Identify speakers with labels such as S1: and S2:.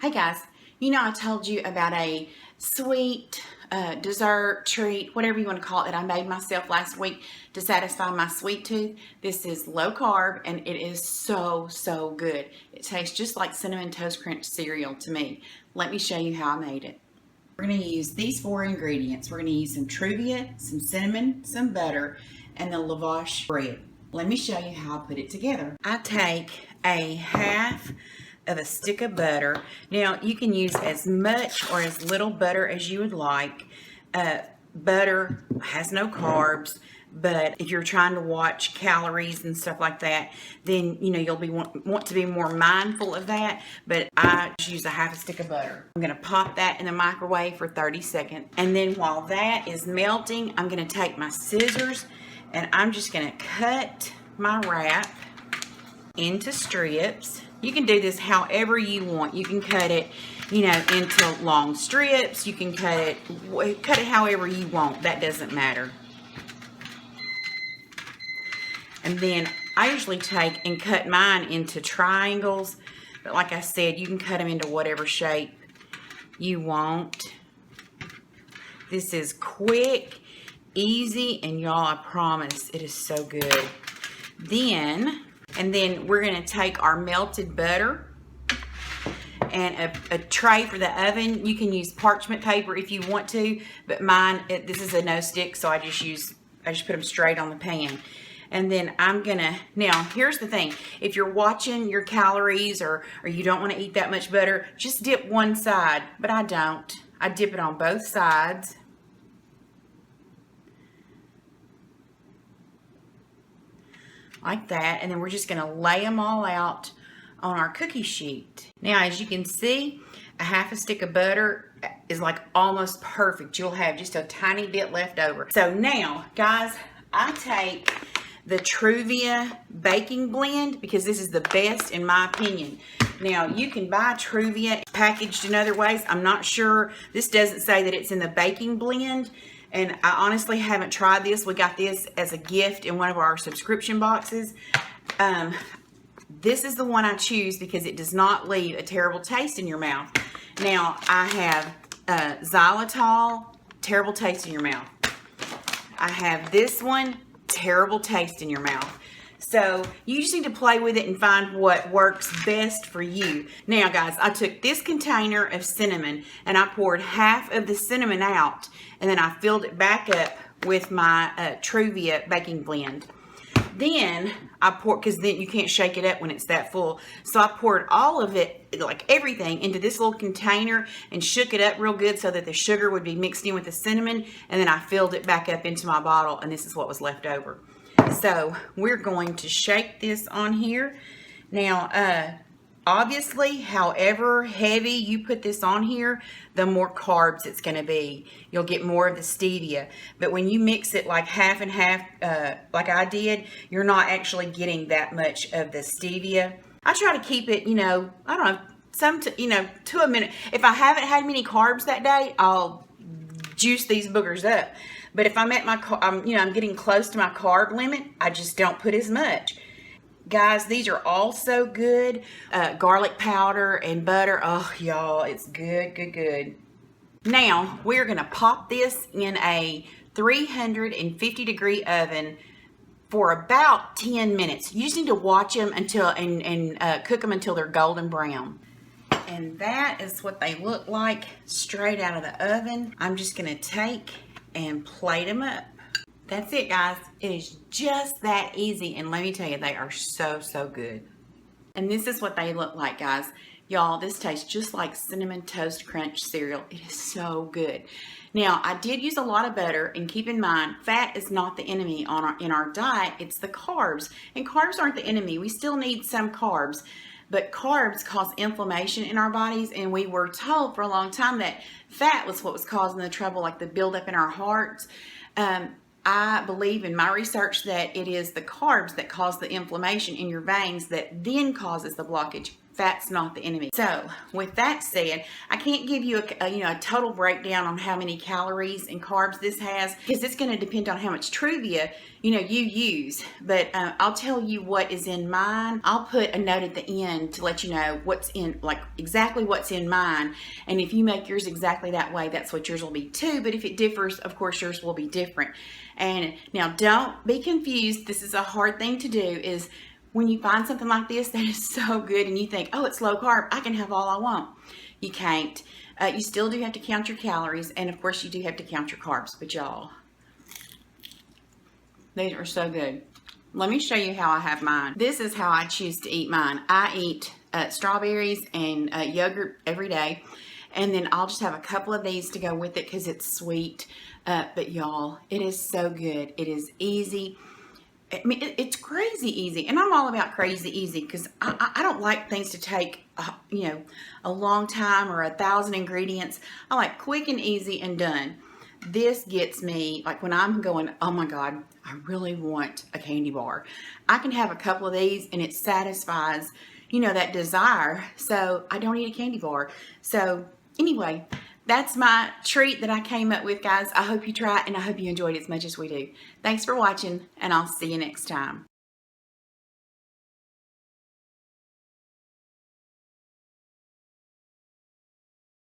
S1: Hey guys, you know I told you about a sweet dessert, treat, whatever you want to call it, that I made myself last week to satisfy my sweet tooth. This is low carb and it is so good. It tastes just like Cinnamon Toast Crunch cereal to me. Let me show you how I made it. We're going to use these 4 ingredients. We're going to use some Truvia, some cinnamon, some butter, and the lavash bread. Let me show you how I put it together. I take a half of a stick of butter. Now you can use as much or as little butter as you would like. Butter has no carbs, but if you're trying to watch calories and stuff like that, then you know you'll be want to be more mindful of that. But I just use a half a stick of butter. I'm going to pop that in the microwave for 30 seconds, and then while that is melting, I'm going to take my scissors and I'm just going to cut my wrap into strips. You can do this however you want. You can cut it, you know, into long strips. You can cut it however you want. That doesn't matter. And then I usually take and cut mine into triangles. But like I said, you can cut them into whatever shape you want. This is quick, easy, and y'all, I promise it is so good. And then we're going to take our melted butter and a tray for the oven. You can use parchment paper if you want to, but mine, this is a no stick, so I just put them straight on the pan. And then now here's the thing. If you're watching your calories or you don't want to eat that much butter, just dip one side, but I don't. I dip it on both sides. Like that, and then we're just going to lay them all out on our cookie sheet. Now, as you can see, a half a stick of butter is like almost perfect. You'll have just a tiny bit left over. So now, guys, I take the Truvia baking blend because this is the best in my opinion. Now, you can buy Truvia packaged in other ways. I'm not sure. This doesn't say that it's in the baking blend. And I honestly haven't tried this. We got this as a gift in one of our subscription boxes. This is the one I choose because it does not leave a terrible taste in your mouth. Now, I have xylitol, terrible taste in your mouth. I have this one, terrible taste in your mouth. So you just need to play with it and find what works best for you. Now, guys, I took this container of cinnamon and I poured half of the cinnamon out, and then I filled it back up with my Truvia baking blend. Then I poured, because then you can't shake it up when it's that full. So I poured all of it, like everything, into this little container and shook it up real good so that the sugar would be mixed in with the cinnamon. And then I filled it back up into my bottle, and this is what was left over. So we're going to shake this on here. Now, obviously, however heavy you put this on here, the more carbs it's going to be. You'll get more of the stevia. But when you mix it like half and half, like I did, you're not actually getting that much of the stevia. I try to keep it, you know, I don't know, to a minute. If I haven't had many carbs that day, I'll juice these boogers up. But if I'm at I'm getting close to my carb limit, I just don't put as much. Guys, these are all so good. Garlic powder and butter. Oh, y'all, it's good. Now, we're going to pop this in a 350 degree oven for about 10 minutes. You just need to watch them and cook them until they're golden brown. And that is what they look like straight out of the oven. I'm just going to take and plate them up. That's it, guys. It is just that easy, and let me tell you, they are so good. And this is what they look like, guys. Y'all, this tastes just like Cinnamon Toast Crunch cereal. It is so good. Now, I did use a lot of butter, and keep in mind, fat is not the enemy in our diet. It's the carbs, and carbs aren't the enemy. We still need some carbs. But carbs cause inflammation in our bodies, and we were told for a long time that fat was what was causing the trouble, like the buildup in our hearts. I believe in my research that it is the carbs that cause the inflammation in your veins that then causes the blockage. fat's not the enemy. So with that said, I can't give you a total breakdown on how many calories and carbs this has, because it's going to depend on how much Truvia you use. But I'll tell you what is in mine. I'll put a note at the end to let you know what's in, like exactly what's in mine. And if you make yours exactly that way, that's what yours will be too. But if it differs, of course yours will be different. And now don't be confused. This is a hard thing to do, is when you find something like this that is so good and you think, oh, it's low carb, I can have all I want. You can't. You still do have to count your calories, and of course you do have to count your carbs. But y'all, these are so good. Let me show you how I have mine. This is how I choose to eat mine. I eat strawberries and yogurt every day, and then I'll just have a couple of these to go with it because it's sweet. But y'all, it is so good. It is easy. I mean, it's crazy easy, and I'm all about crazy easy because I don't like things to take, a long time or 1,000 ingredients. I like quick and easy and done. This gets me, like when I'm going, oh my God, I really want a candy bar. I can have a couple of these and it satisfies, that desire. So I don't need a candy bar. So anyway, that's my treat that I came up with, guys. I hope you try it, and I hope you enjoyed it as much as we do. Thanks for watching, and I'll see you next time.